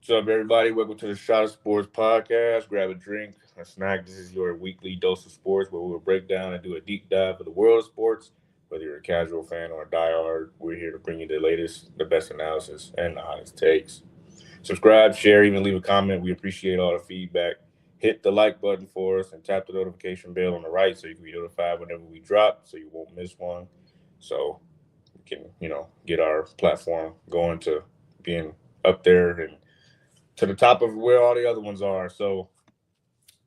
What's up, everybody? Welcome to the Shot of Sports podcast. Grab a drink, a snack. This is your weekly dose of sports where we will break down and do a deep dive of the world of sports. Whether you're a casual fan or a diehard, we're here to bring you the latest, the best analysis, and the hottest takes. Subscribe, share, even leave a comment. We appreciate all the feedback. Hit the like button for us and tap the notification bell on the right so you can be notified whenever we drop so you won't miss one. So we can, get our platform going to being up there and to the top of where all the other ones are. So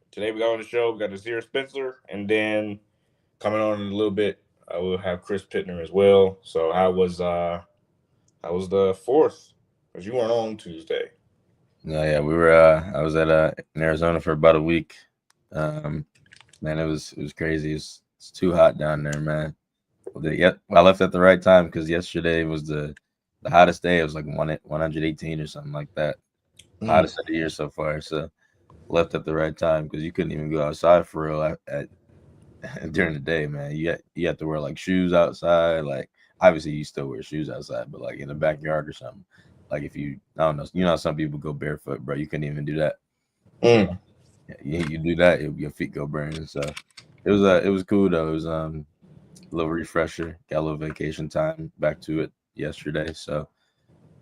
today we got on the show, we got Nazir Spencer, and then coming on in a little bit, we'll have Chris Pittner as well. So how was the fourth? Because you weren't on Tuesday. No, yeah, we were. I was at in Arizona for about a week. Um, Man, it was crazy. It's too hot down there, man. I left at the right time because yesterday was the hottest day. It was like 118 or something like that. Mm. Hottest of the year so far. So left at the right time because you couldn't even go outside for real during the day, man. You had to wear like shoes outside. Like obviously you still wear shoes outside, but like in the backyard or something. Like if you I don't know, some people go barefoot, bro. You couldn't even do that. So Mm. yeah, you do that, your feet go burning. So it was cool though. It was a little refresher. Got a little vacation time. Back to it yesterday. So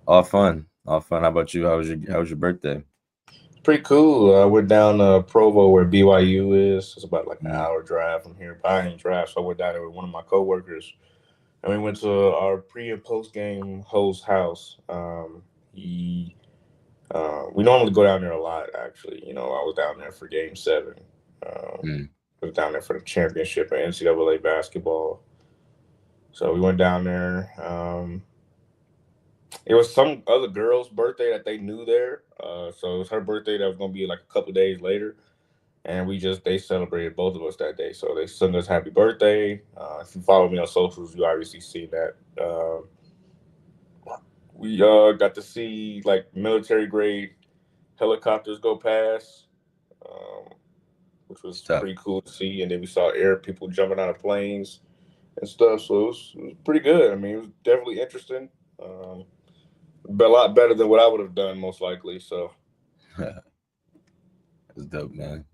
all fun, all fun. How about you? How was your birthday? Pretty cool. I went down to Provo where BYU is. It's about like an Mm, hour drive from here. But I ain't drive, so I went down there with one of my coworkers, and we went to our pre and post game host house. He We normally go down there a lot, actually. I was down there for Game 7. mm. I was down there for the championship of NCAA basketball. So we went down there. It was some other girl's birthday that they knew there. So it was her birthday that was going to be like a couple days later. And they celebrated both of us that day. So they sent us happy birthday. If you follow me on socials, you obviously see that. We got to see like military grade helicopters go past. Um, which It's was tough. pretty cool to see. And then we saw air people jumping out of planes and stuff. So it was pretty good. I mean, it was definitely interesting, but a lot better than what I would have done most likely. So It's dope, man.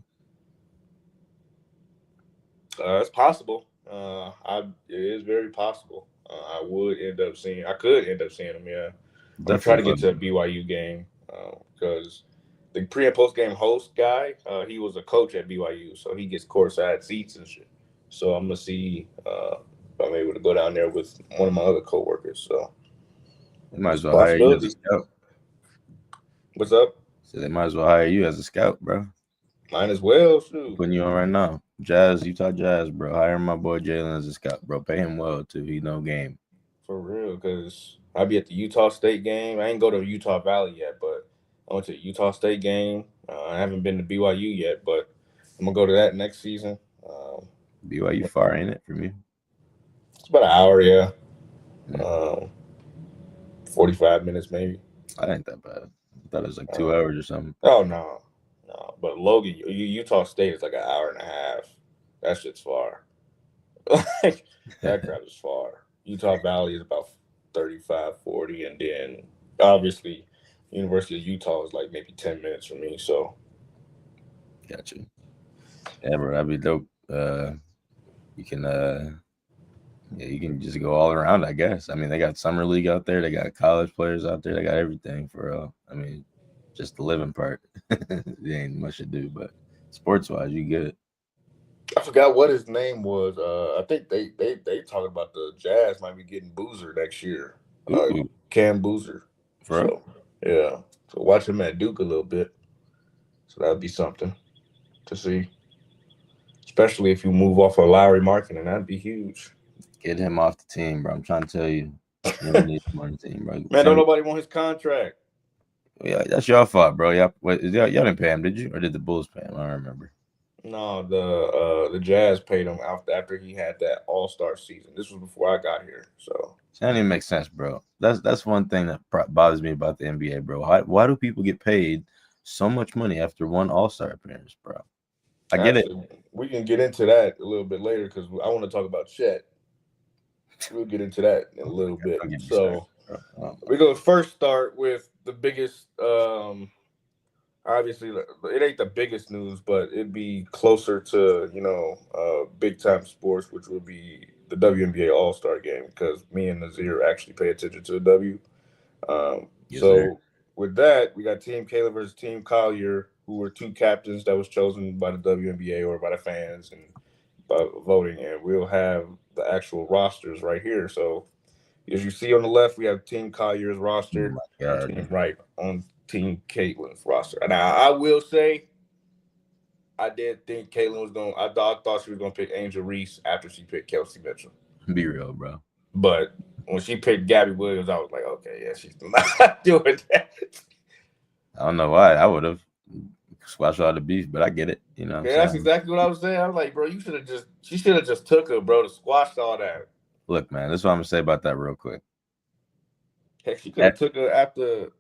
it's possible. It is very possible. I could end up seeing them. Yeah, I'm gonna try to Definitely get would. to a BYU game because the pre and post game host guy, he was a coach at BYU, so he gets courtside seats and shit. So I'm gonna see if I'm able to go down there with one of my other coworkers. So They might it's as a well hire you as a possibility. scout. What's up? So they might as well hire you as a scout, bro. Mine as well. I'm Shoot, putting you on right now. Jazz, Utah Jazz, bro. Hire my boy Jalen as a scout, bro. Pay him well too. He know game. for real, because I'll be at the Utah State game. I ain't go to Utah Valley yet, but I went to the Utah State game. I haven't been to BYU yet, but I'm gonna go to that next season. BYU far, ain't it, from you? It's about an hour, yeah, Mm, um, 45 minutes maybe. that ain't that bad. I thought it was like Uh, 2 hours or something. oh no, no, but Logan, Utah State is like an hour and a half. That shit's far. Like that crap is far. Utah Valley is about 35, 40, and then obviously University of Utah is like maybe 10 minutes from me. So Got you. Yeah, bro, that'd be dope. You can yeah, you can just go all around, I guess. I mean, they got summer league out there, they got college players out there, they got everything for real. I mean, just the living part. There ain't much to do, but sports wise, you good. I forgot what his name was. I think they talking about the Jazz might be getting Boozer next year. Uh, Ooh, Cam Boozer. for real? So yeah, so watch him at Duke a little bit. So that'd be something to see, especially if you move off of Lowry Markin, and that'd be huge. Get him off the team, bro. I'm trying to tell you. You don't need him on the team, bro. Man, don't nobody want his contract. Yeah, that's your fault, bro. Y'all didn't pay him, did you? Or did the Bulls pay him? I don't remember. No, the Jazz paid him after he had that All Star season. This was before I got here, so That don't even make sense, bro. That's one thing that bothers me about the NBA, bro. Why do people get paid so much money after one All Star appearance, bro? I get it. actually we can get into that a little bit later because I want to talk about Chet. We'll get into that in a little bit. Don't get me started, So bro. Oh We're going to first start with the biggest. Obviously, it ain't the biggest news, but it'd be closer to big time sports, which would be the WNBA All Star Game, because me and Nazir actually pay attention to the W. Yes, sir. So with that, we got Team Kayla versus Team Collier, who were two captains that was chosen by the WNBA or by the fans and by voting, and we'll have the actual rosters right here. So as you see on the left, we have Team Collier's Oh roster, my and God. Team Right on Team Caitlin's roster. Now, I will say, I did think Caitlin was going. I thought she was going to pick Angel Reese after she picked Kelsey Mitchell, Be real, bro. but when she picked Gabby Williams, I was like, okay, yeah, she's not doing that. I don't know why. I would have squashed all the beef, but I get it. You know what I'm Yeah, that's saying? exactly what I was saying. I was like, bro, she should have just took her, bro, to squash all that. Look, man, this is what I'm gonna say about that real quick. Heck, she could have took her after.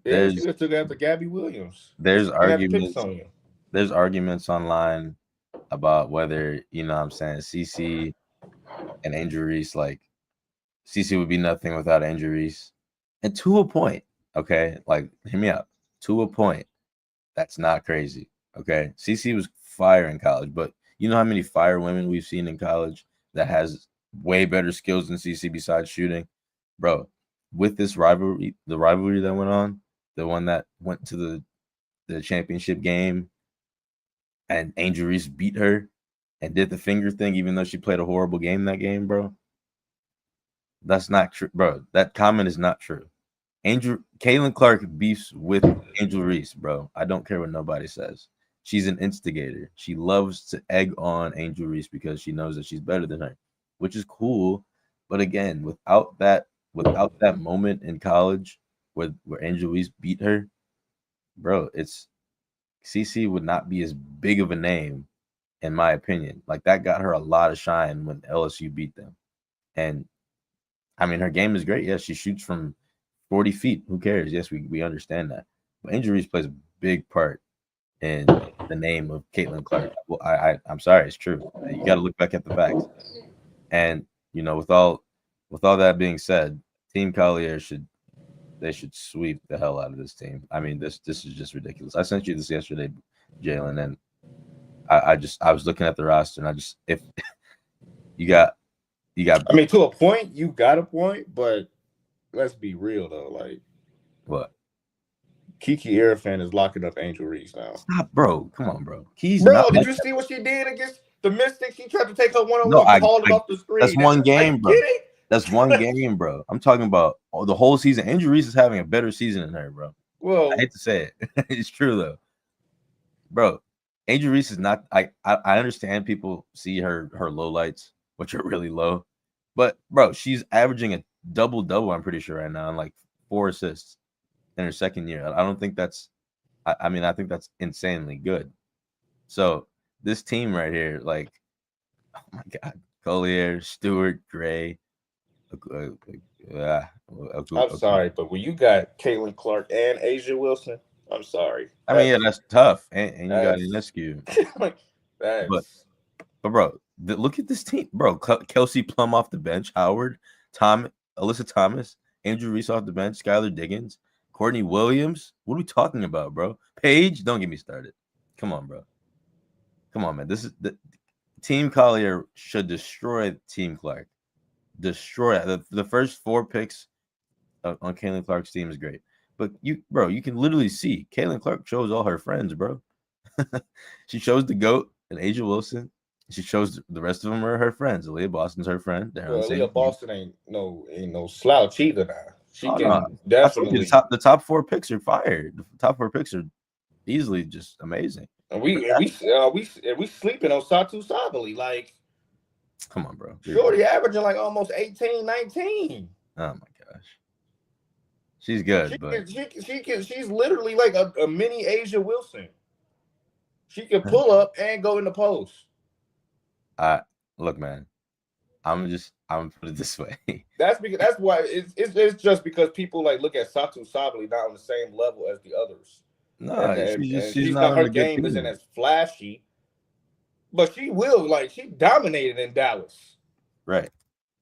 Yeah, she There's could have took her after Gabby Williams. there's She had to pick arguments Sonya. there's arguments online about whether, you know what I'm saying, CC and Angel Reese, like CC would be nothing without Angel Reese. And to a point, okay, like hear me out. To a point, that's not crazy. Okay. CC was fire in college, but you know how many fire women we've seen in college that has way better skills than CC besides shooting? Bro, with this rivalry, the rivalry that went on, the one that went to the championship game and Angel Reese beat her and did the finger thing, even though she played a horrible game that game, bro. That's not true, bro. That comment is not true. Caitlin Clark beefs with Angel Reese, bro. I don't care what nobody says. She's an instigator. She loves to egg on Angel Reese because she knows that she's better than her, which is cool. But again, without that moment in college where Angel Reese beat her, bro, it's CC would not be as big of a name, in my opinion. Like that got her a lot of shine when LSU beat them. And I mean, her game is great. Yes, she shoots from 40 feet. Who cares? Yes, we understand that. But Angel Reese plays a big part in the name of Caitlin Clark. Well, I'm sorry, it's true. You got to look back at the facts. And you know, with all that being said, Team Collier should sweep the hell out of this team. I mean, this is just ridiculous. I sent you this yesterday, Jalen, and I was looking at the roster, and if you got. I mean, to a point, you got a point, but let's be real though. Like, what? Kiki Arafan is locking up Angel Reese now. Stop, bro. Come on, bro. Bro, did you see what she did against the Mystics? She tried to take her one-on-one, no, hauled off the screen. That's one game, bro. Kidding? That's one game, bro. I'm talking about the whole season. Angel Reese is having a better season than her, bro. Well, I hate to say it. It's true though, bro. Angel Reese is not. I understand people see her lowlights, which are really low, but bro, she's averaging a double-double. I'm pretty sure right now, and like 4 assists in her second year. I don't think that's. I mean, I think that's insanely good. So this team right here, like, oh my God, Collier, Stewart, Gray. I'm sorry, but when you got Caitlin Clark and Asia Wilson, I'm sorry. I mean, yeah, that's tough, and you got Ionescu. but bro, look at this team, bro. Kelsey Plum off the bench, Howard, Alyssa Thomas, Angel Reese off the bench, Skylar Diggins, Courtney Williams. What are we talking about, bro? Paige, don't get me started. Come on, bro. Come on, man. This is the Team Collier should destroy Team Clark. Destroy it. The first 4 picks on Caitlin Clark's team is great. But you can literally see Caitlin Clark chose all her friends, bro. She chose the GOAT and Asia Wilson. She chose the rest of them are her friends. Aaliyah Boston's her friend. Aaliyah Boston ain't no slouch either now. She can definitely the top 4 picks are fired. The top 4 picks are easily just amazing. And we sleeping on Satu Sabali. Like, come on, bro. Shorty averaging like almost 18, 19. Oh my gosh. She's good, she's literally like a mini Asia Wilson. She can pull up and go in the post. Look, man. I'm gonna put it this way. That's why it's just because people like look at Satu Sabali not on the same level as the others. No, she's not her game isn't as flashy, but she dominated in Dallas. Right.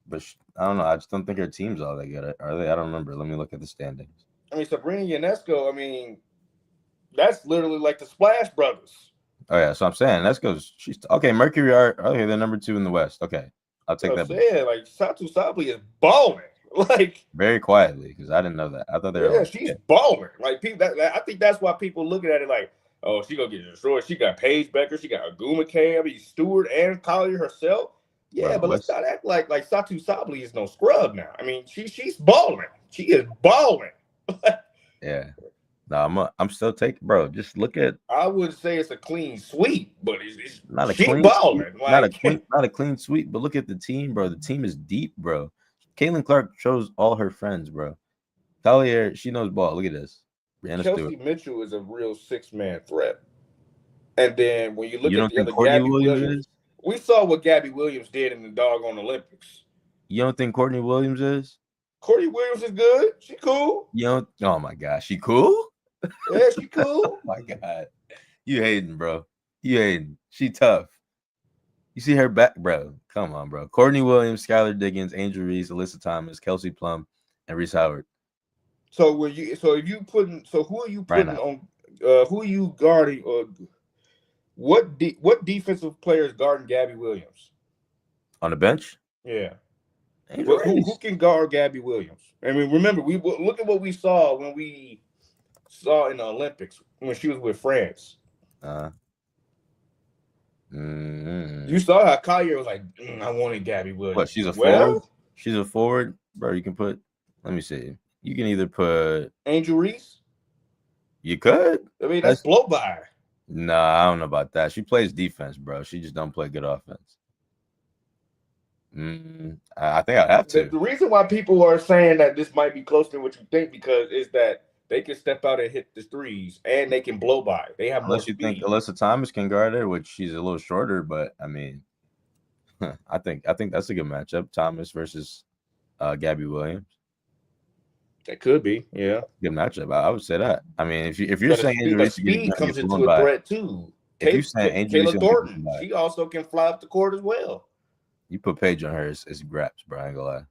But I don't know. I just don't think her team's all that good. Are they? I don't remember. Let me look at the standings. I mean, Sabrina Ionesco, I mean, that's literally like the Splash Brothers. Oh yeah, so I'm saying let's go. She's okay. Mercury are okay. They're number 2 in the West. Okay, I'll take that. Yeah, like Satu Sabli is balling. Like very quietly because I didn't know that. I thought they were. Yeah, she's balling. Like people, I think that's why people looking at it like, oh, she gonna get destroyed. She got Paige Becker, she got Aguma K, I mean Stewart and Collier herself. Yeah, Bro, but let's not act like Satu Sabli is no scrub now. I mean, she's balling. She is balling. Yeah. No, I'm still taking, bro. Just look at. I wouldn't say it's a clean sweep, but it's not a she clean balling. Sweep, Like, not a clean sweep. But look at the team, bro. The team is deep, bro. Caitlin Clark chose all her friends, bro. Collier, she knows ball. Look at this. Brianna Chelsea Stewart. Mitchell is a real 6-man threat. And then when you look at the other Courtney Gabby Williams, we saw what Gabby Williams did in the doggone Olympics. You don't think Courtney Williams is? Courtney Williams is good. She cool. You don't? Oh my gosh, she cool? Yeah, she cool. Oh my god, you hating, bro? You hating? She tough. You see her back, bro? Come on, bro. Courtney Williams, Skylar Diggins, Angel Reese, Alyssa Thomas, Kelsey Plum, and Reese Howard. So who are you putting on? Who are you guarding? Or what defensive players guarding Gabby Williams on the bench? Yeah. Who can guard Gabby Williams? I mean, remember, we look at what we saw when we saw in the Olympics when she was with France. You saw how Collier was like, I wanted Gabby Williams. What, she's a forward? She's a forward, bro. You can put. Let me see. You can either put Angel Reese. You could. I mean, that's blow by. Nah, I don't know about that. She plays defense, bro. She just don't play good offense. I think I have to. The reason why people are saying that this might be closer than what you think because is that they can step out and hit the threes and they can blow by. They have unless you think Alyssa Thomas can guard her, which she's a little shorter, but I mean, I think that's a good matchup. Thomas versus Gabby Williams. That could be, yeah. Good matchup. I would say that. I mean, if you're saying Angel speed comes into a threat too. If you're saying Angel Kayla Thornton, she also can fly up the court as well. You put Paige on her, it's graps, bro. I ain't gonna lie.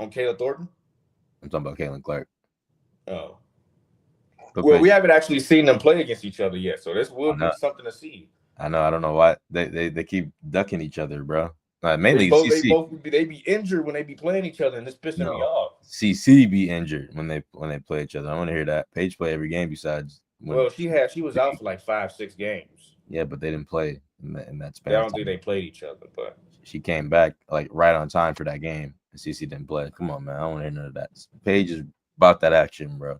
On Kayla Thornton? I'm talking about Caitlin Clark. Oh. Well, we haven't actually seen them play against each other yet, so this will be something to see. I know. I don't know why they keep ducking each other, bro. Mainly CC. They be injured when they be playing each other, and it's pissing me off. CC be injured when they play each other. I want to hear that. Paige play every game besides. Well, she was out for like 5-6 games. Yeah, but they didn't play in that span. I don't think they played each other, but she came back like right on time for that game, and CC didn't play. Come on, man. I don't want to hear none of that. Paige is about that action, bro.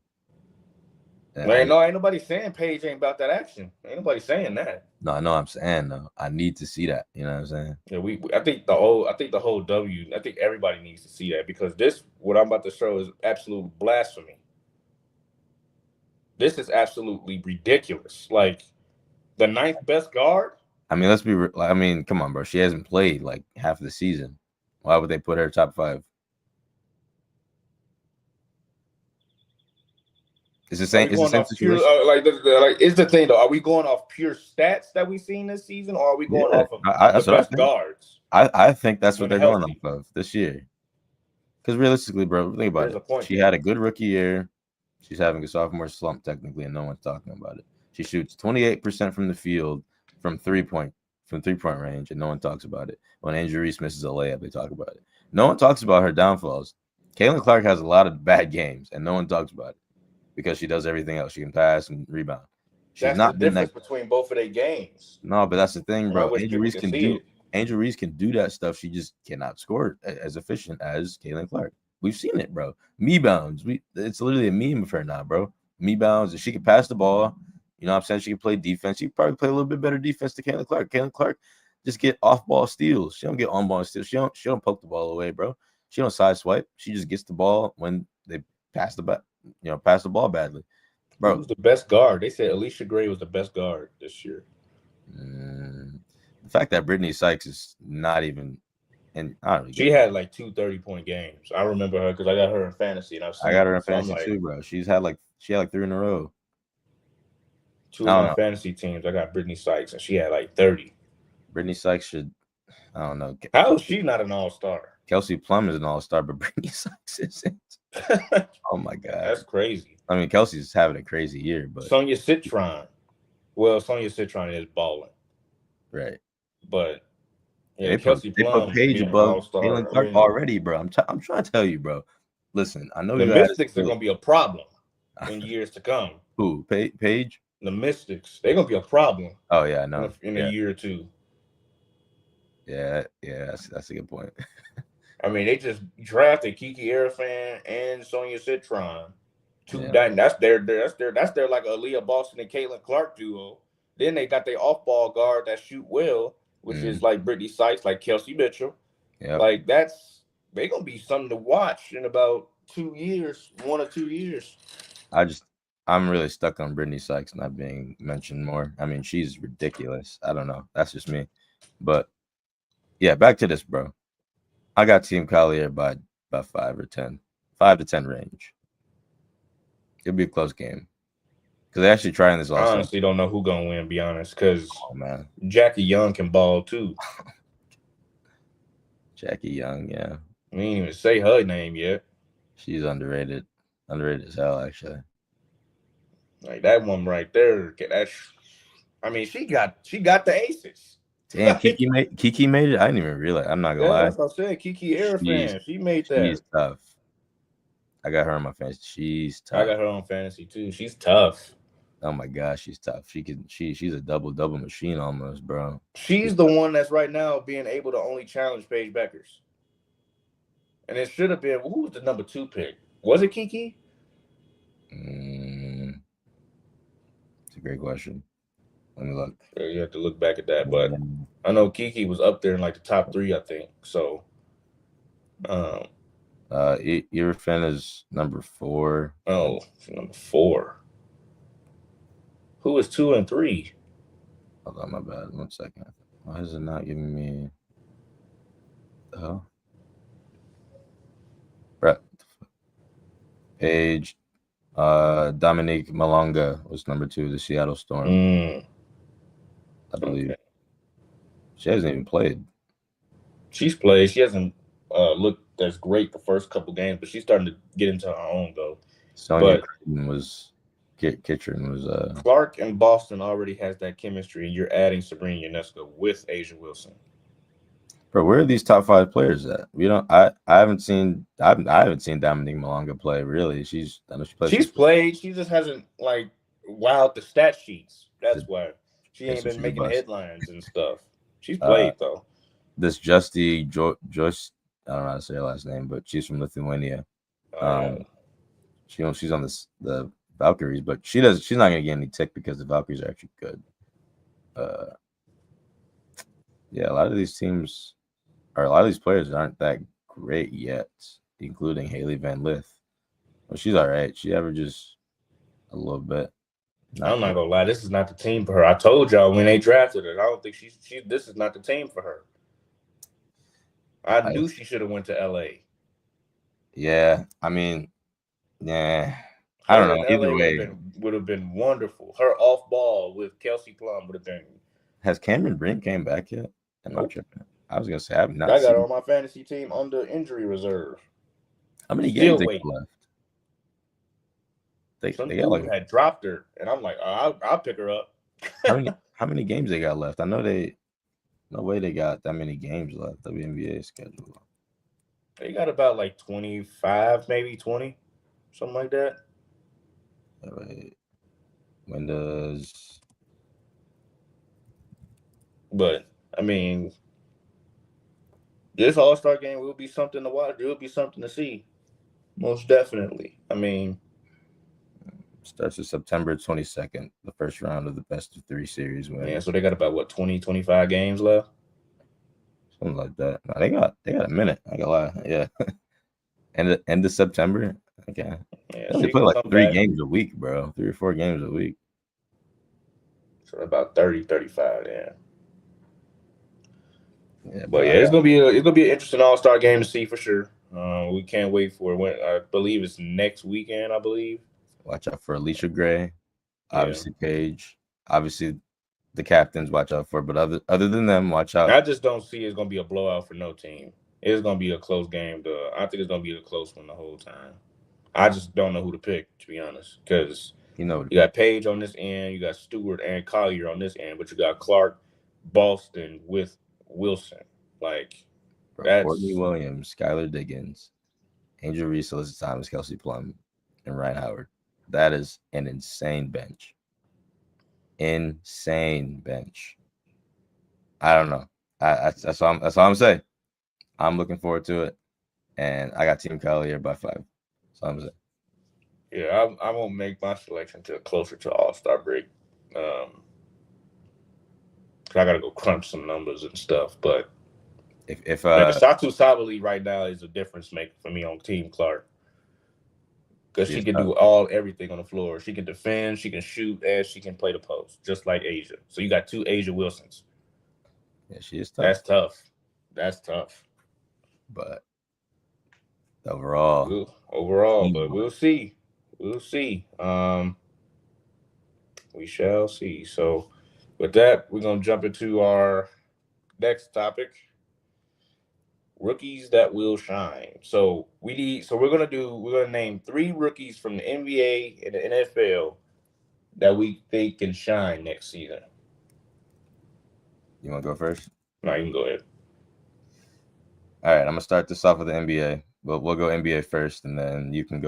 Ain't nobody saying Paige ain't about that action. Ain't nobody saying that. No, I know I'm saying though. I need to see that. You know what I'm saying? Yeah, I think the whole W. I think everybody needs to see that because what I'm about to show is absolute blasphemy. This is absolutely ridiculous. Like the 9th best guard. I mean, let's be. I mean, come on, bro. She hasn't played like half of the season. Why would they put her top 5? It's the same. It's the same situation. It's the thing though. Are we going off pure stats that we've seen this season, or are we going off of the best guards? I think that's what they're going off of this year. Because realistically, bro, think about it. She had a good rookie year. She's having a sophomore slump technically, and no one's talking about it. She shoots 28% from the field from 3-point range, and no one talks about it. When Angel Reese misses a layup, they talk about it. No one talks about her downfalls. Caitlin Clark has a lot of bad games, and no one talks about it. Because she does everything else. She can pass and rebound. That's not the difference between both of their games. No, but that's the thing, bro. Angel Reese can do that stuff. She just cannot score as efficient as Caitlin Clark. We've seen it, bro. Me bounds. It's literally a meme of her now, bro. Me bounds. She can pass the ball. You know what I'm saying? She can play defense. She can probably play a little bit better defense than Caitlin Clark. Caitlin Clark just get off-ball steals. She don't get on-ball steals. She don't poke the ball away, bro. She don't side swipe. She just gets the ball when they pass the back. Pass the ball badly, bro. Who's the best guard? They said Alicia Gray was the best guard this year. The fact that Brittany Sykes is not even, and I don't know. She had like 2 30-point games. I remember her because I got her in fantasy, and I got her in fantasy too, bro. She had like 3 in a row. 2 of my fantasy teams. I got Brittany Sykes, and she had like 30. Brittany Sykes should. I don't know. How is she not an all-star? Kelsey Plum is an all-star, but Brittany Sykes isn't. Oh my god, That's crazy. I mean, Kelsey's having a crazy year, but Sonia Citron. Well, Sonia Citron is balling, right. but yeah, They put Kelsey they put Plum Paige being an above all-star. Caitlin I Clark mean, already, bro. I'm trying to tell you, bro. Listen, I know the you Mystics are gonna be a problem in years to come. who Paige. The Mystics, they're gonna be a problem Oh yeah, I know. in a year or two. Yeah, that's a good point. I mean, they just drafted Kiki Arafan and Sonia Citron. Yeah. That's their like Aaliyah Boston and Caitlin Clark duo. Then they got their off-ball guard that shoot well, which is like Brittany Sykes, like Kelsey Mitchell. Yeah. Like they gonna be something to watch in about 2 years, 1 or 2 years. I'm really stuck on Brittany Sykes not being mentioned more. I mean, she's ridiculous. I don't know. That's just me. But yeah, back to this, bro. I got Team Collier by 5 or 10. 5 to 10 range. It'll be a close game. Because they're actually trying this I also. honestly don't know who gonna win, be honest, because man. Jackie Young can ball too. Jackie Young, yeah. We ain't even say her name yet. She's underrated. Underrated as hell, actually. Like that one right there. I mean, she got the aces. Damn, Kiki made it. I didn't even realize. I'm not gonna lie. That's what I said. Kiki Arafan. She made that. She's tough. I got her on my fantasy. She's tough. I got her on fantasy too. She's tough. Oh my gosh, she's tough. She's a double machine almost, bro. She's the one that's right now being able to only challenge Paige Beckers. And it should have been, who was the number 2 pick? Was it Kiki? It's a great question. Let me look. Yeah, you have to look back at that, but I know Kiki was up there in like the top 3, I think. So, Irfan is number 4. Oh, number 4. Who is 2 and 3? Hold on, my bad. 1 second. Why is it not giving me? Oh, right. Paige, Dominique Malonga was number 2. The Seattle Storm. I believe. Okay. She hasn't even played. She's played. She hasn't looked as great the first couple games, but she's starting to get into her own though. Sonia Kitchen was Clark and Boston already has that chemistry, and you're adding Sabrina Ionescu with Asia Wilson. Bro, where are these top 5 players at? We don't. I haven't seen. I haven't seen Dominique Malonga play. Really, I know she plays. She's played. She just hasn't like wowed the stat sheets. That's why she ain't been making headlines and stuff. She's played though. This Justy Joyce, I don't know how to say her last name, but she's from Lithuania. She's on the Valkyries, but she's not gonna get any tick because the Valkyries are actually good. Yeah, a lot of these players aren't that great yet, including Haley Van Lith. Well, she's all right. She averages a little bit. I'm not gonna lie, this is not the team for her. I told y'all when they drafted her, I don't think this is not the team for her. I knew she should have went to LA. Yeah, I mean, yeah. I don't know. Either way, would have been wonderful. Her off ball with Kelsey Plum would have been. Has Cameron Brink came back yet? I'm not tripping. I was gonna say I've not. I got her on my fantasy team on the injury reserve. How many games they got left? They had dropped her, and I'm like, I'll pick her up. How many games they got left? I know no way they got that many games left. WNBA schedule. They got about like 25, maybe 20, something like that. All right. When does? But I mean, this All-Star game will be something to watch. It will be something to see, most definitely. I mean, starts with September 22nd, the first round of the best of 3 series win. Yeah, so they got about 20, 25 games left. Something like that. No, they got a minute. I gotta lie. Yeah. End of September. Okay. Yeah, they play like 3 games a week, bro. 3 or 4 games a week. So about 30, 35, yeah. Yeah, but yeah, it's gonna be an interesting All-Star game to see for sure. We can't wait for it. I believe it's next weekend. I believe. Watch out for Alicia Gray, obviously Paige, obviously the captains. Watch out for, but other than them, watch out. I just don't see it's gonna be a blowout for no team. It's gonna be a close game. I think it's gonna be a close one the whole time. I just don't know who to pick, to be honest, because You know, you got Page on this end, you got Stewart and Collier on this end, but you got Clark, Boston with Wilson. Like bro, Courtney that's Williams, Skylar Diggins, Angel Reese, Alyssa Thomas, Kelsey Plum, and Ryan Howard. That is an insane bench. Insane bench. I don't know. That's all I'm saying. I'm looking forward to it, and I got Team Collier by 5. So I'm saying. yeah. I won't make my selection till closer to All Star break. 'Cause I gotta go crunch some numbers and stuff, but. If Man, Satu Sabali right now is a difference maker for me on Team Clark because she can do everything on the floor. She can defend, she can shoot, and she can play the post, just like Asia. So you got 2 Asia Wilsons. Yeah, she is tough. That's tough. That's tough. But overall, but we'll see. We'll see. We shall see. So with that, we're gonna jump into our next topic. Rookies that will shine. So we're gonna name 3 rookies from the NBA and the NFL that we think can shine next season. You want to go first? No, you can go ahead. All right, I'm gonna start this off with the NBA. We'll go NBA first, and then you can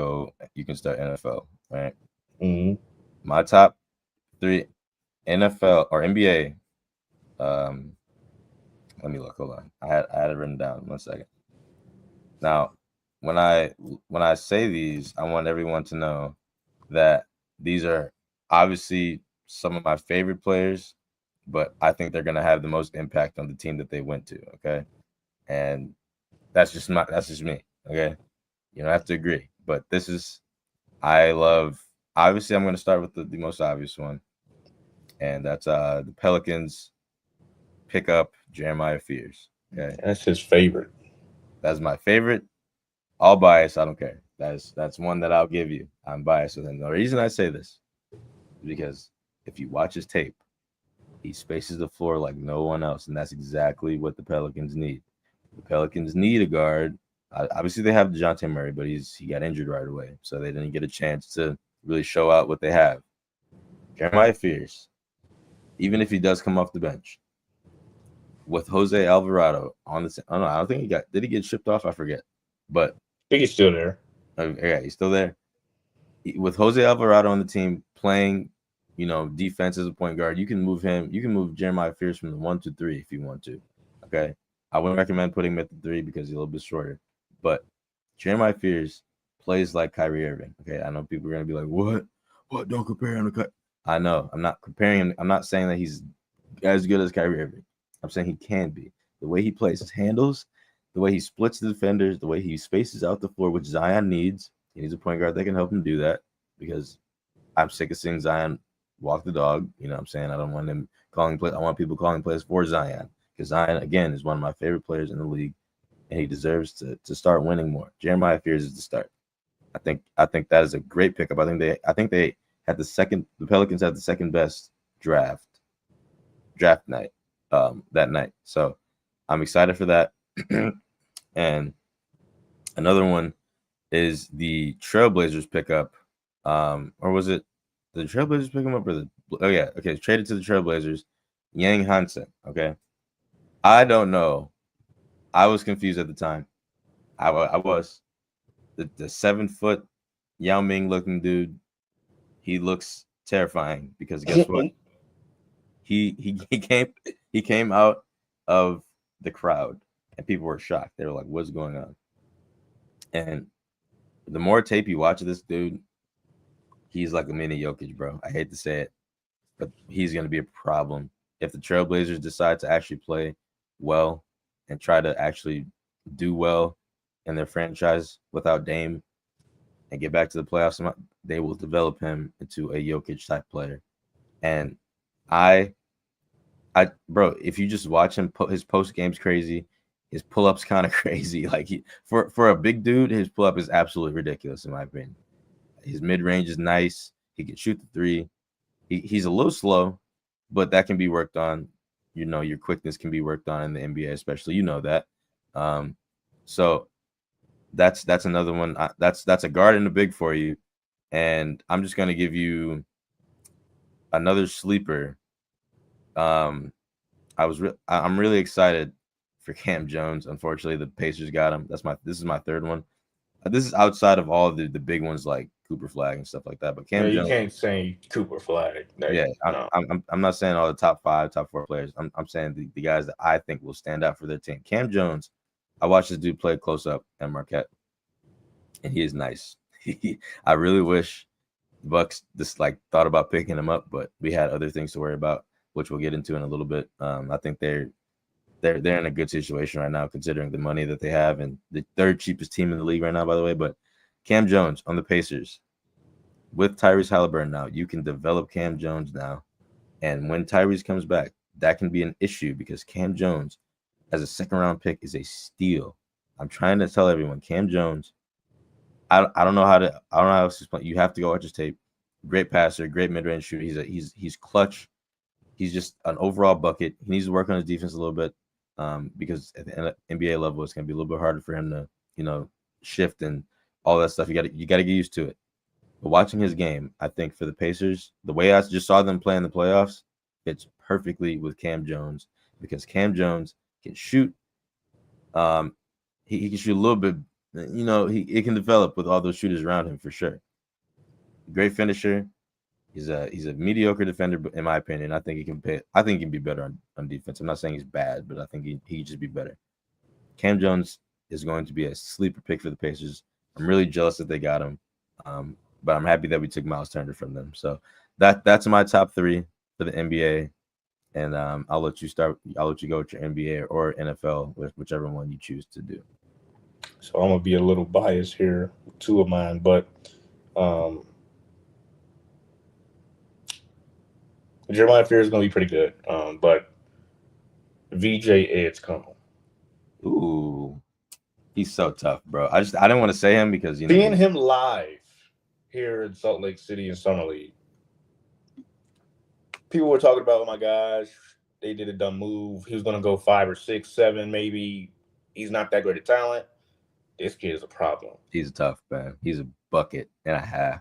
start NFL. All right. Mm-hmm. My top 3 NFL or NBA. Let me look. Hold on. I had it written down. 1 second. Now, when I say these, I want everyone to know that these are obviously some of my favorite players, but I think they're gonna have the most impact on the team that they went to. Okay, and that's just me. Okay, you don't have to agree, but I love. Obviously, I'm gonna start with the most obvious one, and that's the Pelicans pick up Jeremiah Fears. Okay, That's his favorite. That's my favorite. All biased, I don't care. That's one that I'll give you. I'm biased with him. The reason I say this is because if you watch his tape, he spaces the floor like no one else, and that's exactly what the Pelicans need. The Pelicans need a guard. Obviously, they have DeJounte Murray, but he got injured right away, so they didn't get a chance to really show out what they have. Jeremiah Fears, even if he does come off the bench, with Jose Alvarado on the – I don't think did he get shipped off? I forget. But I think he's still there. Yeah, he's still there. With Jose Alvarado on the team playing, defense as a point guard, you can move him. You can move Jeremiah Fears from the 1 to 3 if you want to. Okay, I wouldn't recommend putting him at the 3 because he's a little bit shorter. But Jeremiah Fears plays like Kyrie Irving. Okay, I know people are gonna be like, "What? What? Don't compare him to Kyrie." I know. I'm not comparing him. I'm not saying that he's as good as Kyrie Irving. I'm saying he can be. The way he plays his handles, the way he splits the defenders, the way he spaces out the floor, which Zion needs. He needs a point guard that can help him do that because I'm sick of seeing Zion walk the dog. You know what I'm saying? I don't want him calling play. I want people calling plays for Zion because Zion, again, is one of my favorite players in the league, and he deserves to start winning more. Jeremiah Fears is the start. I think that is a great pickup. I think they had the Pelicans had the second best draft night that night. So I'm excited for that. And another one is the Trailblazers pickup. Or was it the Trailblazers pick him up or traded to the Trailblazers, Yang Hansen. Okay. I don't know. I was confused at the time. I was. The 7-foot Yao Ming looking dude, he looks terrifying because guess what? He came out of the crowd and people were shocked. They were like, "What's going on?" And the more tape you watch of this dude, he's like a mini Jokic, bro. I hate to say it, but he's going to be a problem if the Trailblazers decide to actually play well and try to actually do well in their franchise without Dame and get back to the playoffs. They will develop him into a Jokic type player. And bro, if you just watch him, his post game's crazy. His pull-up's kind of crazy. Like for a big dude, his pull-up is absolutely ridiculous in my opinion. His mid-range is nice. He can shoot the 3. He's a little slow, but that can be worked on. Your quickness can be worked on in the NBA, especially. You know that. So that's another one. That's a guard in the big for you. And I'm just gonna give you another sleeper. I'm really excited for Cam Jones. Unfortunately, the Pacers got him. This is my third one. This is outside of all the big ones like Cooper Flag and stuff like that. But Yeah, Cam you Jones, can't say Cooper Flag. yeah, No. I'm not saying all the top 5, top 4 players. I'm saying the guys that I think will stand out for their team. Cam Jones, I watched this dude play close up at Marquette, and he is nice. I really wish the Bucks just thought about picking him up, but we had other things to worry about, which we'll get into in a little bit. I think they're in a good situation right now, considering the money that they have, and the third cheapest team in the league right now, by the way. But Cam Jones on the Pacers with Tyrese Halliburton now, you can develop Cam Jones now, and when Tyrese comes back, that can be an issue because Cam Jones, as a second-round pick, is a steal. I'm trying to tell everyone, Cam Jones. I don't know how else to explain. You have to go watch his tape. Great passer, great mid-range shooter. He's clutch. He's just an overall bucket. He needs to work on his defense a little bit because at the NBA level, it's going to be a little bit harder for him to, shift and all that stuff. You got to get used to it. But watching his game, I think for the Pacers, the way I just saw them play in the playoffs, fits perfectly with Cam Jones because Cam Jones can shoot. He can shoot a little bit. It can develop with all those shooters around him for sure. Great finisher. He's a mediocre defender, but in my opinion, I think he can be better on defense. I'm not saying he's bad, but I think he can just be better. Cam Jones is going to be a sleeper pick for the Pacers. I'm really jealous that they got him, but I'm happy that we took Miles Turner from them. So that's my top 3 for the NBA, and I'll let you start. I'll let you go with your NBA or NFL, whichever one you choose to do. So I'm gonna be a little biased here with 2 of mine, but Jeremiah Fear is gonna be pretty good. But VJ Edgecombe. Ooh, he's so tough, bro. I didn't want to say him because seeing him live here in Salt Lake City in Summer League, people were talking about, oh my gosh, they did a dumb move. He was gonna go 5 or 6, 7, maybe. He's not that great a talent. This kid is a problem. He's tough, man. He's a bucket and a half.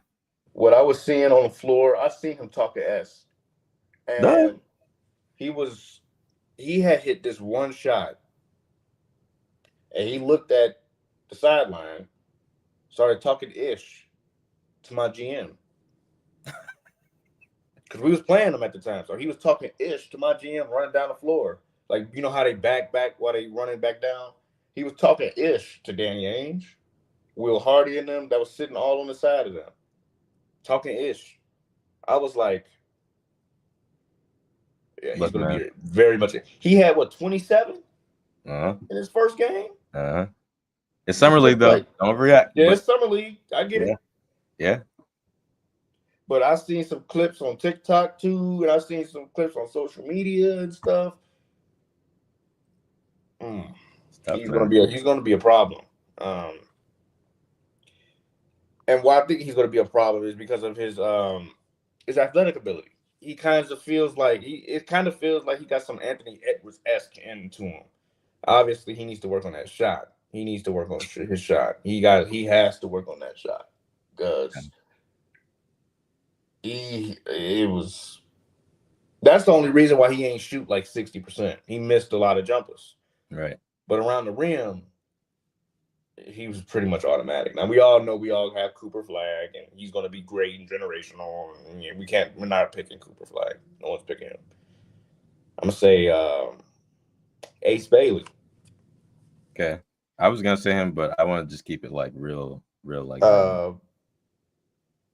What I was seeing on the floor, I seen him talk to S. And he had hit this one shot. And he looked at the sideline, started talking ish to my GM. Because we was playing him at the time. So he was talking ish to my GM running down the floor. Like, you know how they back while they running back down? He was talking ish to Danny Ainge, Will Hardy and them that was sitting all on the side of them. Talking ish. I was like, yeah, he's going to be very much. He had, 27 in his first game? It's Summer League, though. Don't react. Yeah, it's Summer League. I get it. Yeah. But I've seen some clips on TikTok, too, and I've seen some clips on social media and stuff. He's going to be a problem. And why I think he's going to be a problem is because of his athletic ability. He kind of feels like he got some Anthony Edwards-esque into him. Obviously, he needs to work on that shot. He needs to work on his shot. He has to work on that shot because that's the only reason why he ain't shoot like 60%. He missed a lot of jumpers. Right. But around the rim, he was pretty much automatic. Now we all know we all have Cooper Flag, and he's going to be great and generational. And we're not picking Cooper Flag. No one's picking him. I'm gonna say Ace Bailey. Okay, I was gonna say him, but I want to just keep it like real like.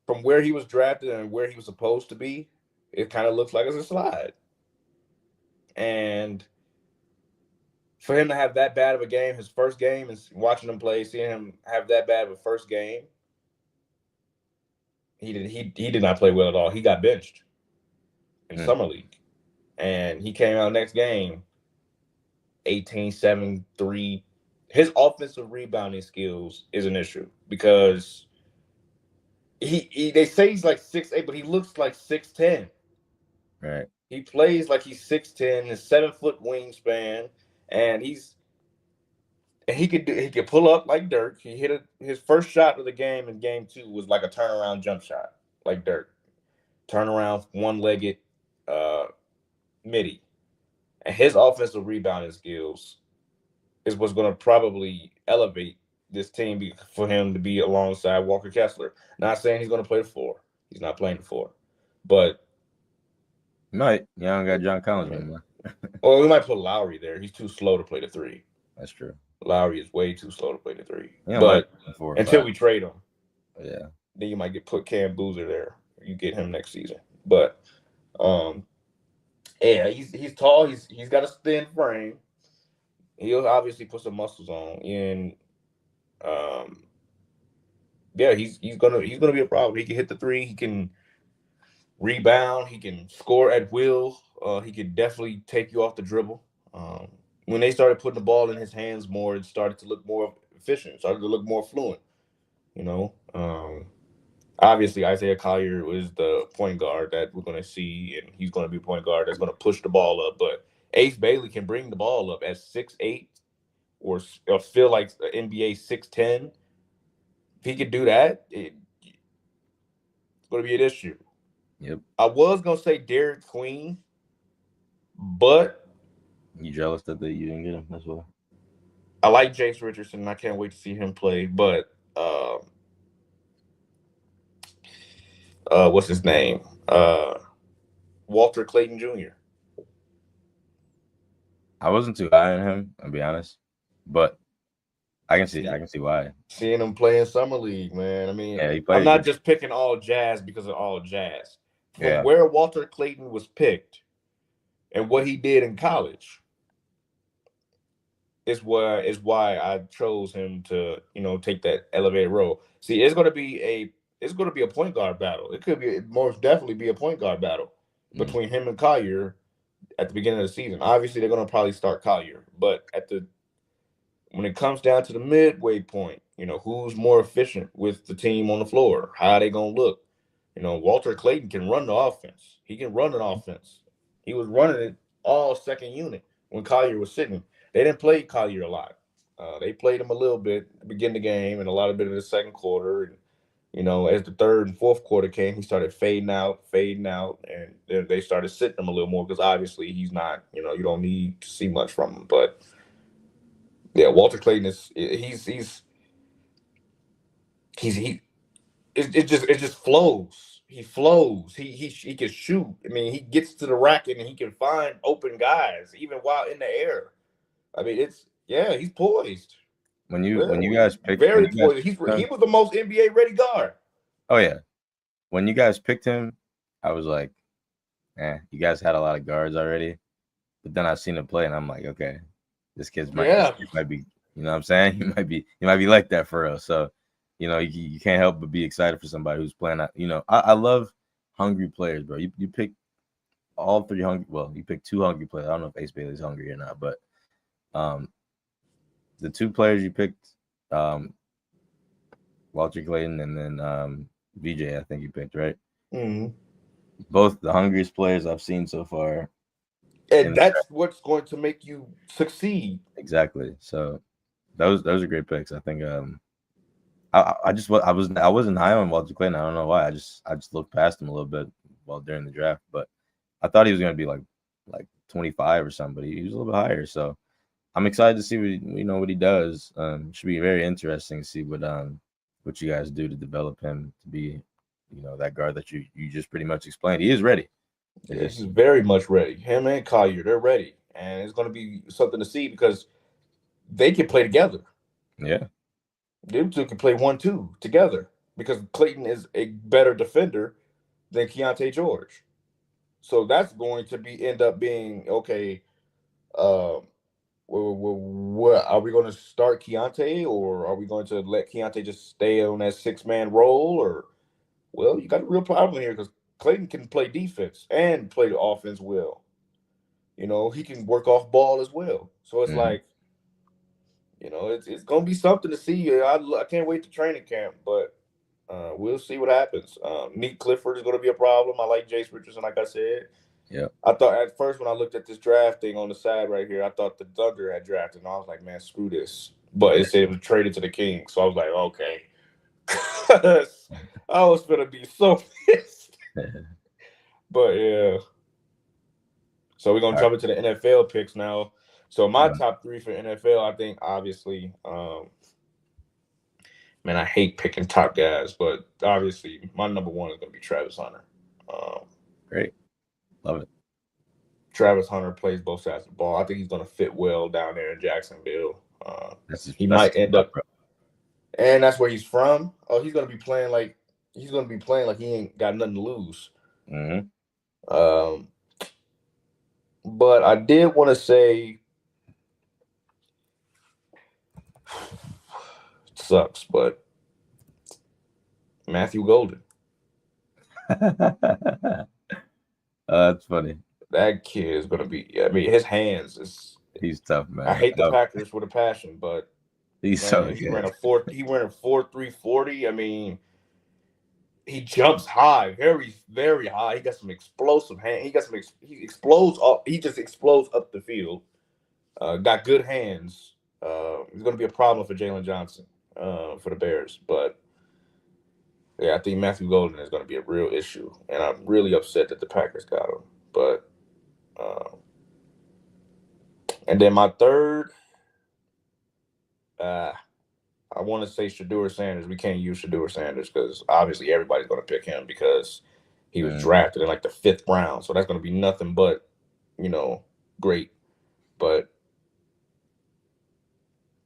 From where he was drafted and where he was supposed to be, it kind of looks like it's a slide. And for him to have that bad of a game, his first game, and watching him play, seeing him have that bad of a first game, he did not play well at all. He got benched in Summer League. And he came out next game, 18, 7, 3. His offensive rebounding skills is an issue because they say he's like 6'8", but he looks like 6'10". Right. He plays like he's 6'10", a 7-foot wingspan, and And he could pull up like Dirk. He hit his first shot of the game in game 2 was like a turnaround jump shot, like Dirk. Turnaround, one-legged, uh, midi. And his offensive rebounding skills is what's going to probably elevate this team for him to be alongside Walker Kessler. Not saying he's going to play the 4. He's not playing the 4. But might. You don't got John Collins anymore. Well, we might put Lowry there. He's too slow to play the 3. That's true. Lowry is way too slow to play the 3. Yeah, but like 4 or until 5. we trade him, yeah, then you might put Cam Boozer there. You get him next season. But yeah, he's tall. He's got a thin frame. He'll obviously put some muscles on, and yeah, he's gonna be a problem. He can hit the 3. He can rebound. He can score at will. He can definitely take you off the dribble. When they started putting the ball in his hands more, it started to look more efficient. Started to look more fluent. You know, obviously Isaiah Collier was the point guard that we're going to see, and he's going to be a point guard that's going to push the ball up. But Ace Bailey can bring the ball up at 6'8", or feel like the NBA 6'10". If he could do that, it's going to be an issue. Yep. I was going to say Derek Queen, but you jealous that you didn't get him as well? I like Jace Richardson. I can't wait to see him play. But what's his name? Walter Clayton Jr. I wasn't too high on him, I'll be honest, but I can see why. Seeing him play in summer league, man. I mean, yeah, I'm not just picking all Jazz because of all Jazz. From where Walter Clayton was picked and what he did in college is why I chose him to, take that elevated role. See, it's gonna be a point guard battle. It could be most definitely be a point guard battle between him and Collier at the beginning of the season. Obviously, they're gonna probably start Collier, but when it comes down to the midway point, who's more efficient with the team on the floor? How are they gonna look? Walter Clayton can run the offense. He can run an offense. He was running it all second unit when Collier was sitting. They didn't play Collier a lot. They played him a little bit at the beginning of the game and a lot of bit of the second quarter. And, as the third and fourth quarter came, he started fading out, and then they started sitting him a little more because obviously he's not, you don't need to see much from him. But yeah, Walter Clayton it just flows. He flows. He can shoot. I mean, he gets to the rack and he can find open guys even while in the air. I mean, he's poised. When you guys picked poised. He was the most NBA ready guard. Oh yeah. When you guys picked him, I was like, you guys had a lot of guards already. But then I've seen him play and I'm like, okay, this kid might be, you know what I'm saying? He might be like that for us. So, you can't help but be excited for somebody who's playing. I love hungry players, bro. You pick all 3 hungry. Well, you pick 2 hungry players. I don't know if Ace Bailey's hungry or not, but the 2 players you picked, Walter Clayton and then VJ, I think you picked, right? Mm-hmm. Both the hungriest players I've seen so far. And that's what's going to make you succeed. Exactly. So those are great picks. I think I wasn't high on Walter Clayton. I don't know why. I just looked past him a little bit during the draft, but I thought he was going to be like 25 or something, but he was a little bit higher. So I'm excited to see what he does. Should be very interesting to see what you guys do to develop him to be, that guard that you just pretty much explained. He is ready. He's very much ready. Him and Collier, they're ready, and it's going to be something to see because they can play together. Yeah. Them 2 can play 1-2 together because Clayton is a better defender than Keontae George. So that's going to end up being okay. What are we going to start Keontae, or are we going to let Keontae just stay on that 6-man role? Or, well, you got a real problem here because Clayton can play defense and play the offense well. He can work off ball as well. So it's like, it's going to be something to see. I can't wait to training camp, but we'll see what happens. Nick Clifford is going to be a problem. I like Jace Richardson, like I said. Yeah. I thought at first when I looked at this draft thing on the side right here, I thought the Thunder had drafted, and I was like, man, screw this. but it said it was traded to the Kings. So I was like, okay. I was gonna be so pissed. But yeah. So we're gonna All jump into the NFL picks now. So my right. top 3 for NFL, I think obviously, man, I hate picking top guys, but obviously my number 1 is gonna be Travis Hunter. Great. Love it. Travis Hunter plays both sides of the ball. I think he's gonna fit well down there in Jacksonville. That's He that's might end up, and that's where he's from. Oh, he's gonna be playing like he ain't got nothing to lose. Mm-hmm. But I did want to say, it sucks, but Matthew Golden. That's funny. That kid is gonna be. I mean, his hands is. He's tough, man. I hate the Packers with a passion, but he's man, so he good. ran a 4.3 40. I mean, he jumps high, very, very high. He got some explosive hand. He explodes up. He just explodes up the field. Got good hands. He's going to be a problem for Jalen Johnson for the Bears. But yeah, I think Matthew Golden is going to be a real issue, and I'm really upset that the Packers got him. But and then my third, I want to say Shedeur Sanders. We can't use Shedeur Sanders because obviously everybody's going to pick him because he was drafted in like the 5th round. So that's going to be nothing but, great. But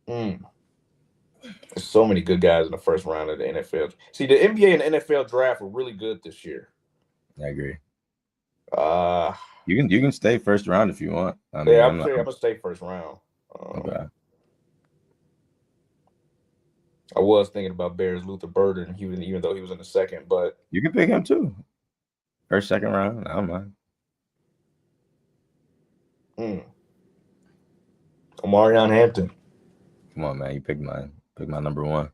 there's so many good guys in the first round of the NFL. See, the NBA and the NFL draft were really good this year. I agree. You can stay first round if you want. I mean, I'm gonna stay first round. Okay. I was thinking about Bears Luther Burden, even though he was in the 2nd, but you can pick him too. First, 2nd round, I don't mind. Omarion Hampton. Come on, man. You pick my number 1.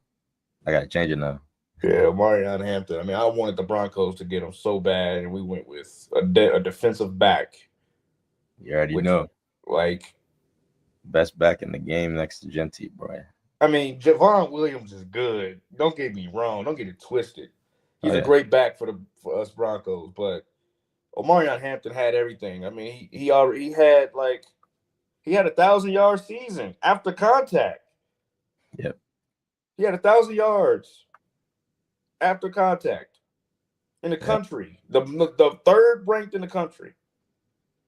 I gotta change it now. Yeah, Omarion Hampton. I mean, I wanted the Broncos to get him so bad, and we went with a defensive back. You already know. Like, best back in the game next to Genty, boy. I mean, Javon Williams is good. Don't get me wrong. Don't get it twisted. He's a great back for us Broncos, but Omarion Hampton had everything. I mean, he had a 1,000-yard season after contact. Yep. He had 1,000 yards after contact in the country, the 3rd ranked in the country.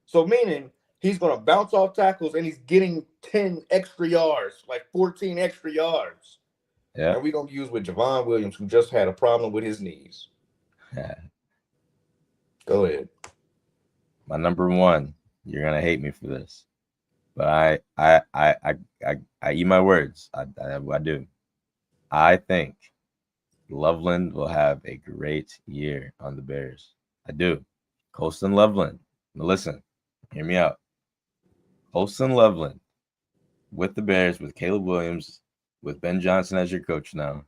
So meaning he's going to bounce off tackles and he's getting 10 extra yards, like 14 extra yards. Yeah. And we're going to use with Javon Williams, who just had a problem with his knees. Yeah. Go ahead. My number 1. You're gonna hate me for this, but I eat my words. I do. I think Loveland will have a great year on the Bears. I do. Colston Loveland. Now listen, hear me out. Colston Loveland with the Bears, with Caleb Williams, with Ben Johnson as your coach now.